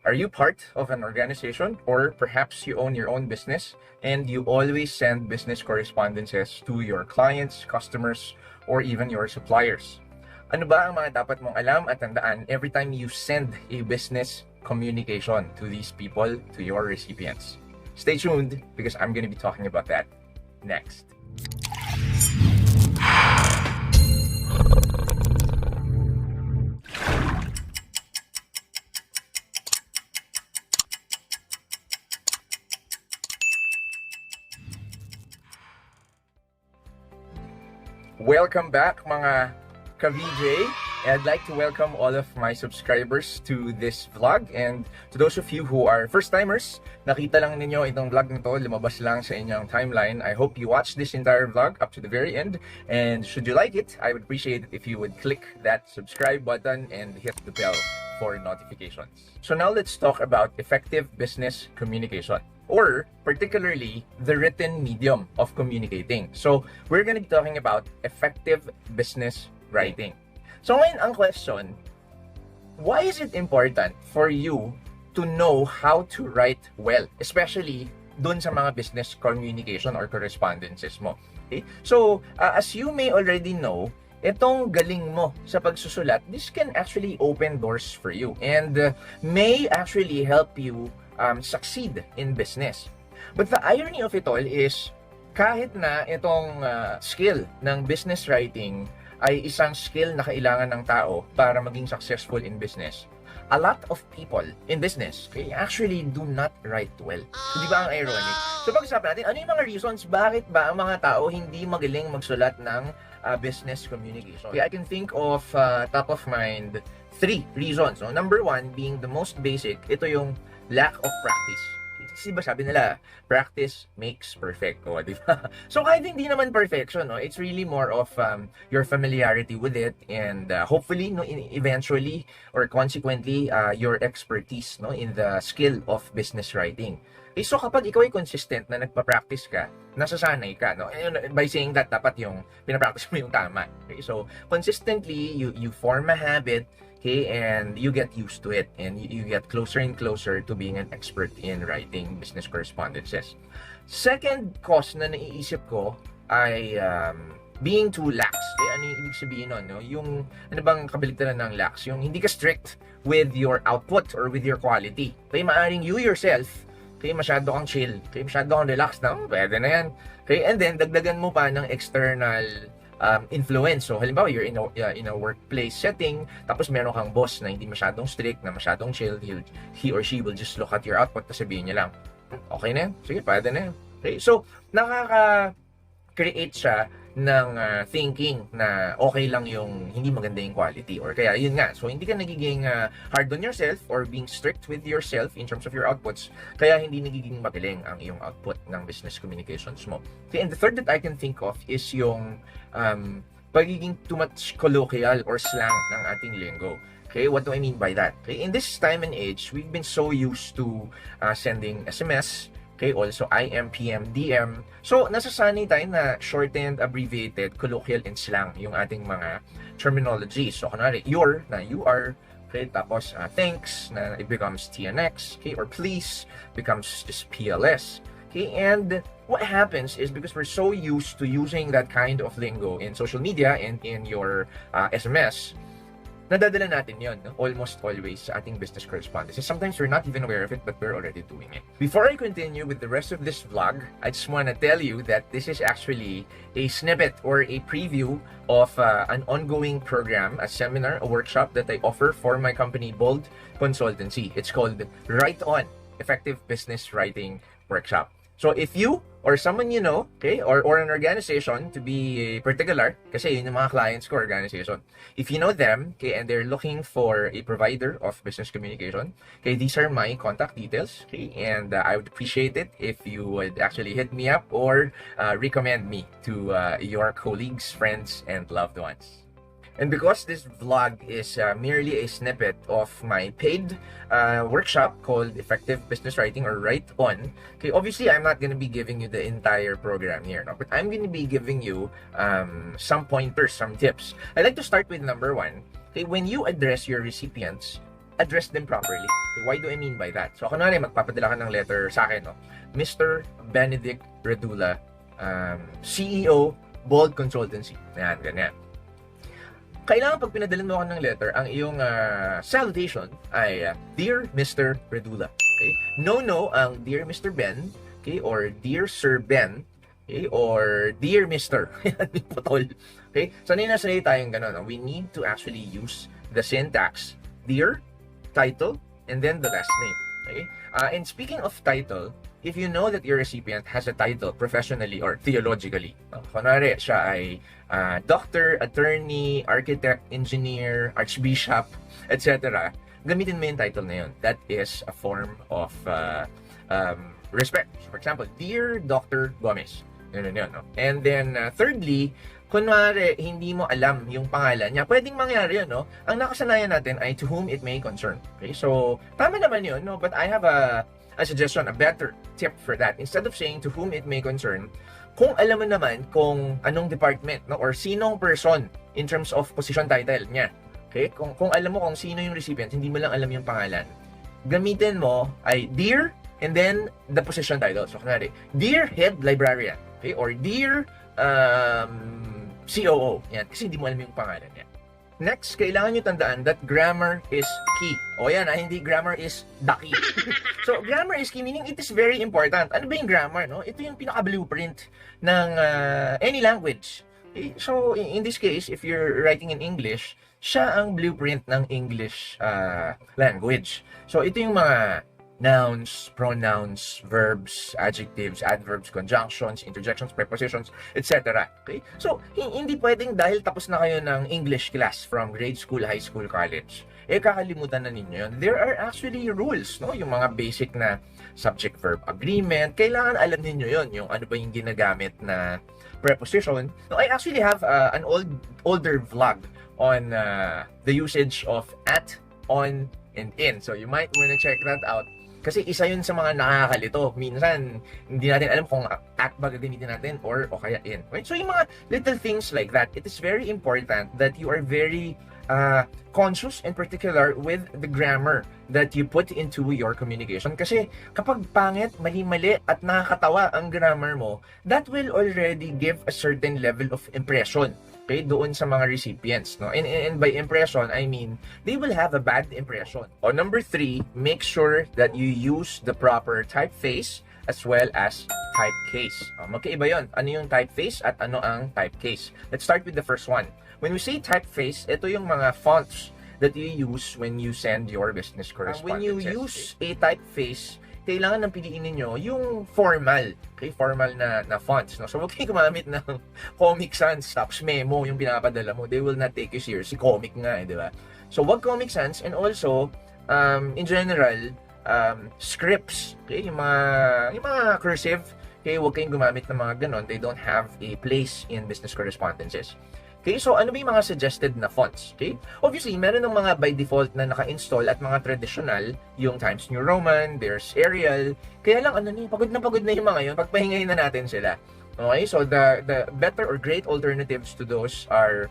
Are you part of an organization, or perhaps you own your own business and you always send business correspondences to your clients, customers, or even your suppliers? Ano ba ang mga dapat mong alam at tandaan every time you send a business communication to these people, to your recipients? Stay tuned because I'm going to be talking about that next. Welcome back mga ka-VJ. I'd like to welcome all of my subscribers to this vlog, and to those of you who are first-timers, nakita lang ninyo itong vlog na to, lumabas lang sa inyong timeline. I hope you watch this entire vlog up to the very end, and should you like it, I would appreciate it if you would click that subscribe button and hit the bell for notifications. So now let's talk about effective business communication, or particularly the written medium of communicating. So we're going to be talking about effective business writing. So ngayon ang question, why is it important for you to know how to write well, especially dun sa mga business communication or correspondences mo? Okay? So as you may already know, itong galing mo sa pagsusulat, this can actually open doors for you and may actually help you succeed in business. But the irony of it all is, kahit na itong skill ng business writing ay isang skill na kailangan ng tao para maging successful in business, a lot of people in business actually do not write well. So, di ba ang ironic? So, pag-usapan natin, ano yung mga reasons bakit ba ang mga tao hindi magaling magsulat ng business communication? Okay, I can think of top of mind 3 reasons. So, number 1 being the most basic, ito yung lack of practice. Kasi ba sabi nila, practice makes perfect. O, di ba? So kahit hindi naman perfection, no, it's really more of your familiarity with it, and hopefully, no, eventually or consequently, your expertise, no, in the skill of business writing. Okay, so kapag ikaw ay consistent na nagpa-practice ka, nasasanay ka, no? By saying that, dapat yung pinapractice mo yung tama. Okay, so consistently, you form a habit, okay, and you get used to it, and you get closer and closer to being an expert in writing business correspondences. Second cause na naiisip ko ay being too lax. Okay, ano yung ibig sabihin nun? No? Yung, ano bang kabaligtaran ng lax? Yung hindi ka strict with your output or with your quality. Okay, maaring you yourself, okay, masyado kang chill, okay, masyado kang relaxed na, pwede na yan. Okay, and then dagdagan mo pa ng external influence. So halimbawa, you're in a workplace setting, tapos meron kang boss na hindi masyadong strict, na masyadong chill. He or she will just look at your output, tapos sabihin niya lang, okay na yan, sige, pwede na yan. Okay, so nakaka-create siya ng thinking na okay lang yung hindi maganda yung quality, or kaya yun nga, so hindi ka nagiging hard on yourself or being strict with yourself in terms of your outputs, kaya hindi nagiging magaling ang iyong output ng business communications mo. Okay, and the third that I can think of is yung pagiging too much colloquial or slang ng ating lingo. Okay, what do I mean by that? Okay, in this time and age, we've been so used to sending SMS, okay, also 𝗖𝗟𝗜𝗖𝗥𝗕𝗘. So, nasasanay tayo na shortened, abbreviated, colloquial, and slang yung ating mga terminology. So, kunwari, your, na you are, okay, tapos thanks, na it becomes TNX, okay, or please becomes just PLS. Okay, and what happens is, because we're so used to using that kind of lingo in social media and in your SMS, nadadala natin yon, no? Almost always sa ating business correspondence. Sometimes we're not even aware of it, but we're already doing it. Before I continue with the rest of this vlog, I just want to tell you that this is actually a snippet or a preview of an ongoing program, a seminar, a workshop that I offer for my company, Bold Consultancy. It's called Write On, Effective Business Writing Workshop. So if you or someone you know, okay, or an organization, to be particular, kasi yun yung mga clients ko, organization. If you know them, okay, and they're looking for a provider of business communication, okay, these are my contact details, okay, and I would appreciate it if you would actually hit me up or recommend me to your colleagues, friends, and loved ones. And because this vlog is merely a snippet of my paid workshop called Effective Business Writing, or Write On, okay, obviously I'm not going to be giving you the entire program here, no? But I'm going to be giving you some pointers, some tips. I'd like to start with number 1. Okay, when you address your recipients, address them properly. Okay, why do I mean by that? So, kunwari, magpapadala ka ng letter sa akin, no? Mr. Benedict Redula, CEO, Bold Consultancy. Yan, ganyan. Kailangan pag pinadalan mo ako ng letter, ang iyong salutation ay Dear Mr. Redula. Okay? No, ang Dear Mr. Ben, okay, or Dear Sir Ben, okay, or Dear Mr. Putol. Okay? So, sanay tayong gano'n. No? We need to actually use the syntax Dear, title, and then the last name. Okay? And speaking of title, if you know that your recipient has a title professionally or theologically, kunwari siya ay doctor, attorney, architect, engineer, archbishop, etc., gamitin mo yung title na yun. That is a form of respect. For example, Dear Dr. Gomez. Yun, no? And then, thirdly, kunwari, hindi mo alam yung pangalan niya, pwedeng mangyari yun, no? Ang nakasanayan natin ay to whom it may concern. Okay? So, tama naman yun, no? But I have a suggestion, a better tip for that. Instead of saying to whom it may concern, kung alam mo naman kung anong department, no? Or sinong person in terms of position title niya. Okay? Kung alam mo kung sino yung recipient, hindi mo lang alam yung pangalan, gamitin mo ay Dear, and then the position title. So, kunwari, Dear Head Librarian. Okay? Or Dear COO. Yan. Kasi hindi mo alam yung pangalan niya. Next, kailangan nyo tandaan that grammar is key. O yan, hindi grammar is the key. So, grammar is key, meaning it is very important. Ano ba yung grammar? No? Ito yung pinaka-blueprint ng any language. Okay? So, in this case, if you're writing in English, siya ang blueprint ng English language. So, ito yung mga nouns, pronouns, verbs, adjectives, adverbs, conjunctions, interjections, prepositions, etc. Okay? So, hindi pwedeng dahil tapos na kayo ng English class from grade school, high school, college, kakalimutan na ninyo yun. There are actually rules, no? Yung mga basic na subject-verb agreement, kailangan alam ninyo yun, yung ano ba yung ginagamit na preposition. No, I actually have an older vlog on the usage of at, on, and in. So, you might wanna check that out. Kasi isa yun sa mga nakakalito. Minsan, hindi natin alam kung at ba gagamitin natin or o kaya in. Right? So, yung mga little things like that, it is very important that you are very conscious and particular with the grammar that you put into your communication. Kasi kapag pangit, mali-mali at nakakatawa ang grammar mo, that will already give a certain level of impression. Okay, doon sa mga recipients, no? And by impression, I mean, they will have a bad impression. O number 3, make sure that you use the proper typeface as well as typecase. Magkaiba yun. Ano yung typeface at ano ang typecase? Let's start with the first one. When we say typeface, ito yung mga fonts that you use when you send your business correspondence. When you use a typeface, kailangan nang piliin ninyo yung formal, okay, formal na fonts, no? So, huwag kayo gumamit ng Comic Sans, tapos memo yung pinapadala mo. They will not take you seriously. Comic nga, di ba? So, wag Comic Sans, and also, in general, scripts, okay, yung mga cursive, okay, huwag kayong gumamit ng mga ganon. They don't have a place in business correspondences. Okay, so ano ba yung mga suggested na fonts? Okay, obviously, meron ng mga by default na naka-install at mga traditional, yung Times New Roman, there's Arial. Kaya lang, pagod na yung mga yun, pagpahingayin na natin sila. Okay, so the better or great alternatives to those are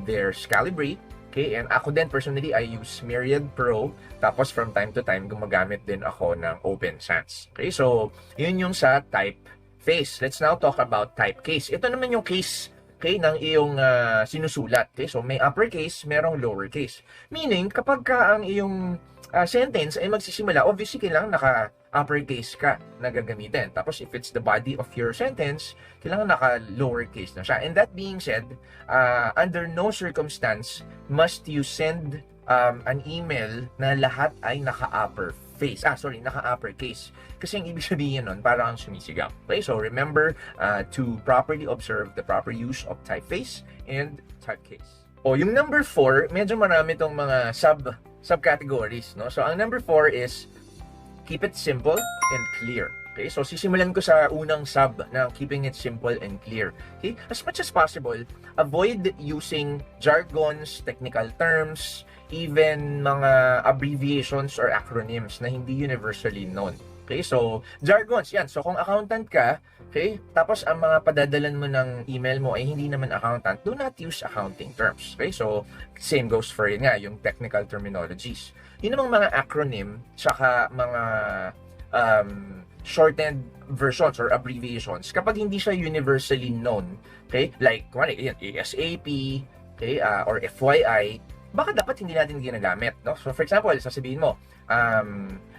there's Calibri. Okay, and ako din personally, I use Myriad Pro. Tapos from time to time, gumagamit din ako ng Open Sans. Okay, so yun yung sa typeface. Let's now talk about typecase. Ito naman yung case, okay, ng iyong sinusulat. Okay, so may uppercase, merong lowercase. Meaning, kapag ka ang iyong sentence ay magsisimula, obviously kailangan naka-uppercase ka na gagamitin. Tapos if it's the body of your sentence, kailangan naka-lowercase na siya. And that being said, under no circumstance must you send an email na lahat ay naka-uppercase. Naka-uppercase. Kasi ang ibig sabihin nun, parang sumisigaw. Okay, so remember to properly observe the proper use of typeface and typecase. Yung number 4, medyo marami tong mga subcategories, no? So, ang number 4 is keep it simple and clear. Okay? So, sisimulan ko sa unang sub na keeping it simple and clear. Okay? As much as possible, avoid using jargons, technical terms, even mga abbreviations or acronyms na hindi universally known. Okay? So, jargons, yan. So, kung accountant ka, okay, tapos ang mga padadalan mo ng email mo ay hindi naman accountant, do not use accounting terms. Okay? So, same goes for yun nga, yung technical terminologies. yun namang mga acronym, tsaka mga shortened versions or abbreviations, kapag hindi siya universally known, okay, like, ASAP, okay, or FYI, baka dapat hindi natin ginagamit, no? So, for example, sasabihin mo,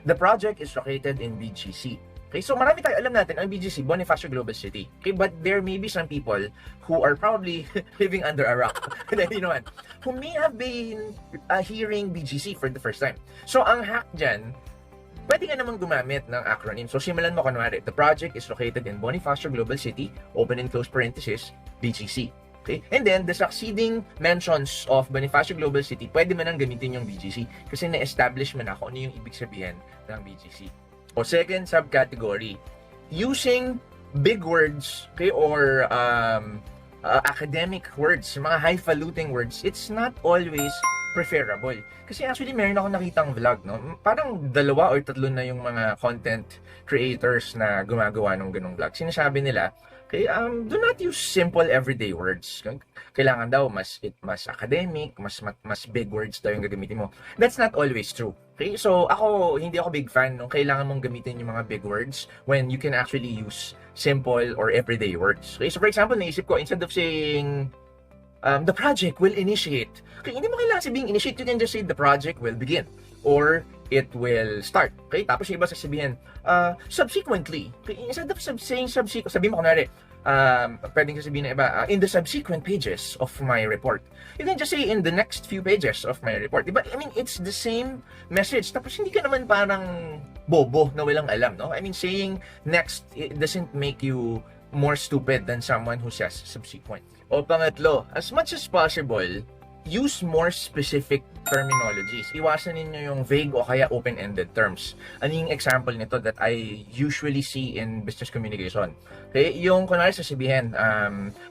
the project is located in BGC. Okay, so marami tayo alam natin ang BGC, Bonifacio Global City. Okay, but there may be some people who are probably living under a rock, you know what, who may have been hearing BGC for the first time. So, ang hack dyan, pwede ka namang gumamit ng acronym. So, simulan mo kunwari, the project is located in Bonifacio Global City, open and close parenthesis, BGC. Okay? And then, the succeeding mentions of Bonifacio Global City, pwede mo nang gamitin yung BGC kasi na-establish mo na kung ano yung ibig sabihin ng BGC. O second subcategory, using big words, okay, or academic words, mga highfalutin words, it's not always preferable. Kasi actually, meron ako nakitang vlog, no? Parang 2 or 3 na yung mga content creators na gumagawa ng ganung vlog. Sinasabi nila, okay, do not use simple everyday words. Kailangan daw mas academic, mas big words daw yung gagamitin mo. That's not always true. Okay, so hindi ako big fan nung kailangan mong gamitin yung mga big words when you can actually use simple or everyday words. Okay, so for example, naisip ko, instead of saying the project will initiate, okay, hindi mo kailangan sabihing initiate, you can just say the project will begin or it will start. Okay, tapos yung iba sasabihin subsequently. Okay, instead of saying subsequent, sabihin mo kunwari, pwedeng sasabihin na iba, in the subsequent pages of my report. You can just say in the next few pages of my report. Diba? I mean, it's the same message. Tapos hindi ka naman parang bobo na walang alam, no? I mean, saying next, it doesn't make you more stupid than someone who says subsequent. O pangatlo, as much as possible, use more specific terminologies. Iwasan ninyo yung vague o kaya open-ended terms. Ano yung example nito that I usually see in business communication? Okay, yung kunwari sasabihin,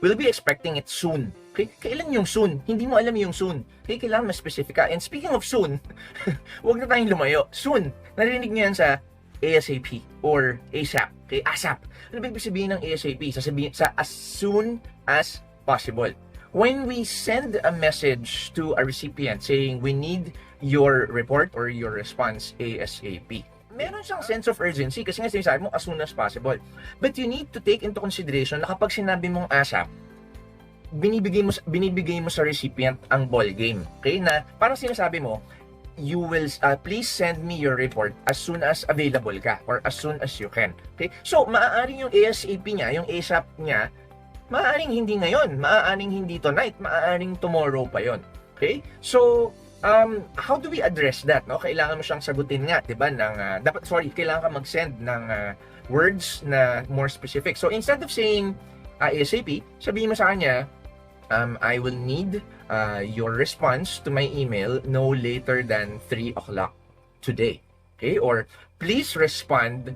we'll be expecting it soon. Okay, kailan yung soon? Hindi mo alam yung soon. Okay, kailangan mas specific ka. And speaking of soon, huwag na tayong lumayo. Soon, narinig niyo yan sa ASAP or ASAP. Okay, ASAP. Ano ba ibig sabihin ng ASAP? Sasabihin sa as soon as possible. When we send a message to a recipient saying we need your report or your response ASAP, meron siyang sense of urgency kasi nga sinasabi mo as soon as possible. But you need to take into consideration na kapag sinabi mong ASAP, binibigay mo sa recipient ang ball game. Okay? Na parang sinasabi mo, you will please send me your report as soon as available ka or as soon as you can. Okay? So, maaaring yung ASAP niya, yung ASAP niya, maaaring hindi ngayon, maaaring hindi tonight, maaaring tomorrow pa yon. Okay? So, how do we address that? No? Kailangan mo siyang sagutin nga, 'di ba? Kailangan ka mag-send ng words na more specific. So, instead of saying ASAP, sabihin mo sa kanya, I will need your response to my email no later than 3 o'clock today. Okay? Or, please respond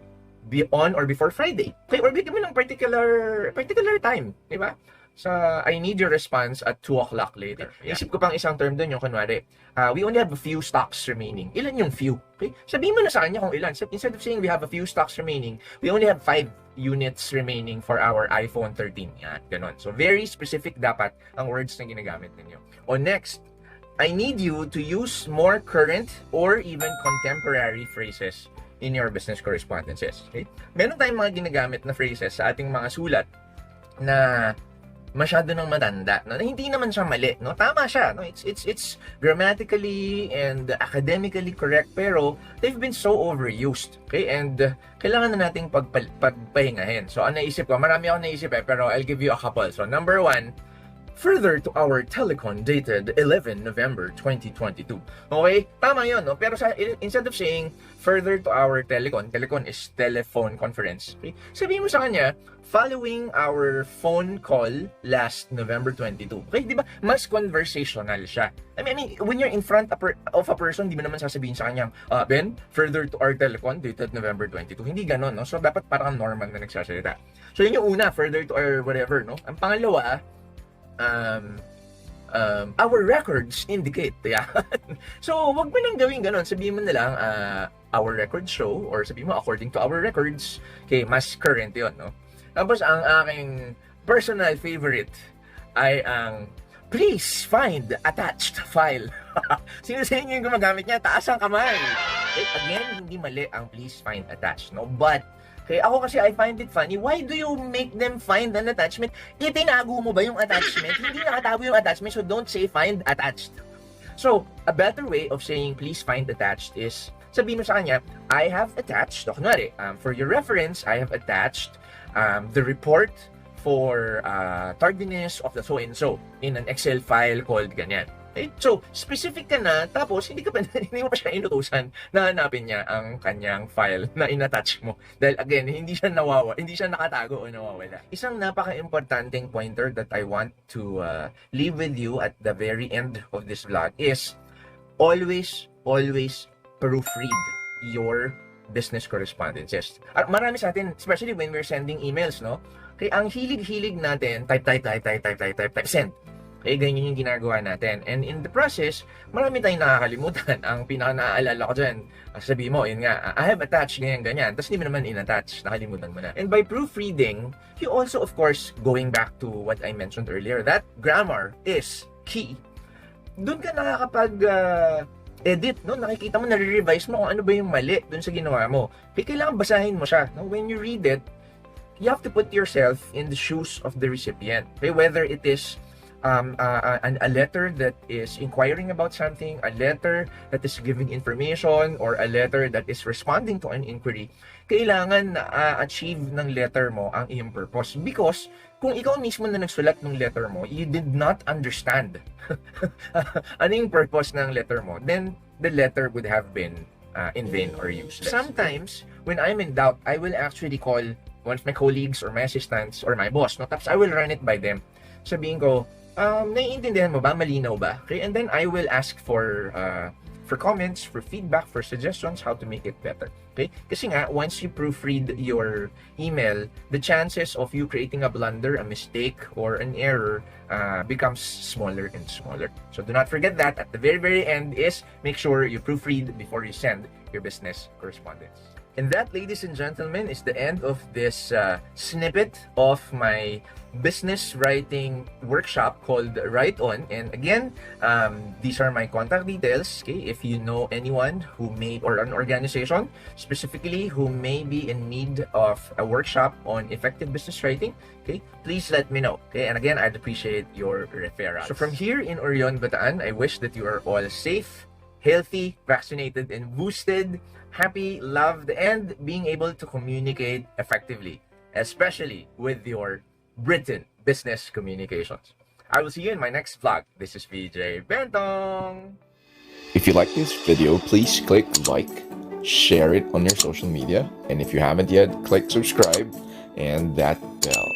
on or before Friday. Okay, or bigyan mo ng particular time, di ba? I need your response at 2 o'clock later. Yeah. Isip ko pang isang term doon yung kunwari, we only have a few stocks remaining. Ilan yung few? Okay? Sabihin mo na sa kanya kung ilan. Instead of saying we have a few stocks remaining, we only have 5 units remaining for our iPhone 13. Yan, ganon. So, very specific dapat ang words na ginagamit ninyo. O next, I need you to use more current or even contemporary phrases in your business correspondences. Okay? Meron tayong mga ginagamit na phrases sa ating mga sulat na masyado nang matanda, no? Na hindi naman siya mali, no? Tama siya, no? It's grammatically and academically correct, pero they've been so overused. Okay? And kailangan na nating pagpahingahin. So, ang naisip ko, marami akong naisip pero I'll give you a couple. So, number 1, further to our telecon dated 11 November 2022. Okay? Tama yun, no? Pero instead of saying further to our telecon is telephone conference. Okay? Sabihin mo sa kanya, following our phone call last November 22. Okay? Di ba? Mas conversational siya. I mean, when you're in front of a person, di mo naman sasabihin sa kanya, Ben, further to our telecon dated November 22. Hindi ganon, no? So, dapat parang normal na nagsasalita. So, yun yung una, further to our whatever, no? Ang pangalawa, our records indicate. Yeah. So, wag mo nang gawin ganon. Sabihin mo na lang, our records show, or sabihin mo, according to our records, okay, mas current yun, no? Tapos, ang aking personal favorite ay ang please find attached file. Sino sa inyo yung gumagamit niya? Taas ang kamay. Again, hindi mali ang please find attached, no? But, ako kasi I find it funny, why do you make them find an attachment? Itinago mo ba yung attachment? Hindi nakatago yung attachment, so don't say find attached. So, a better way of saying please find attached is, sabihin mo sa kanya, I have attached, kunwari, for your reference, I have attached the report for tardiness of the so-and-so in an Excel file called ganyan. Okay? So, specific ka na, tapos hindi mo pa siya inutusan na hanapin niya ang kanyang file na inattach mo. Dahil again, hindi siya nakatago o nawawala. Isang napaka-importanting pointer that I want to leave with you at the very end of this vlog is always proofread your business correspondences. At marami sa atin, especially when we're sending emails, no? Kaya ang hilig-hilig natin, type, send. Kaya ganyan yung ginagawa natin. And in the process, marami tayong nakakalimutan. Ang pinaka-naaalala ko dyan, sabi mo, yun nga, I have attached, ganyan. Tapos hindi mo naman in-attach, nakalimutan mo na. And by proofreading, you also, of course, going back to what I mentioned earlier, that grammar is key. Doon ka edit, no? Nakikita mo, nare-revise mo kung ano ba yung mali doon sa ginawa mo. Kaya kailangan basahin mo siya. No? When you read it, you have to put yourself in the shoes of the recipient. Okay? Whether it is a letter that is inquiring about something, a letter that is giving information, or a letter that is responding to an inquiry, kailangan na achieve ng letter mo ang iyong purpose. Because kung ikaw mismo na nagsulat ng letter mo, you did not understand ano yung purpose ng letter mo, then the letter would have been in vain or useless. Sometimes, when I'm in doubt, I will actually call one of my colleagues or my assistants or my boss, no? Tapos I will run it by them. Sabihin ko, naiintindihan mo ba? Malinaw ba? Okay, and then I will ask for comments, for feedback, for suggestions, how to make it better. Okay? Kasi nga, once you proofread your email, the chances of you creating a blunder, a mistake, or an error becomes smaller and smaller. So do not forget that. At the very, very end is make sure you proofread before you send your business correspondence. And that, ladies and gentlemen, is the end of this snippet of my business writing workshop called Write On. And again, these are my contact details. Okay, if you know anyone who may, or an organization specifically who may be in need of a workshop on effective business writing, okay, please let me know. Okay, and again, I'd appreciate your referrals. So from here in Orion, Bataan, I wish that you are all safe, healthy, vaccinated, and boosted, happy, loved, and being able to communicate effectively, especially with your written business communications. I will see you in my next vlog. This is 𝗟𝗶𝗸𝗲𝗏. If you like this video, please click like, share it on your social media, and if you haven't yet, click subscribe and that bell.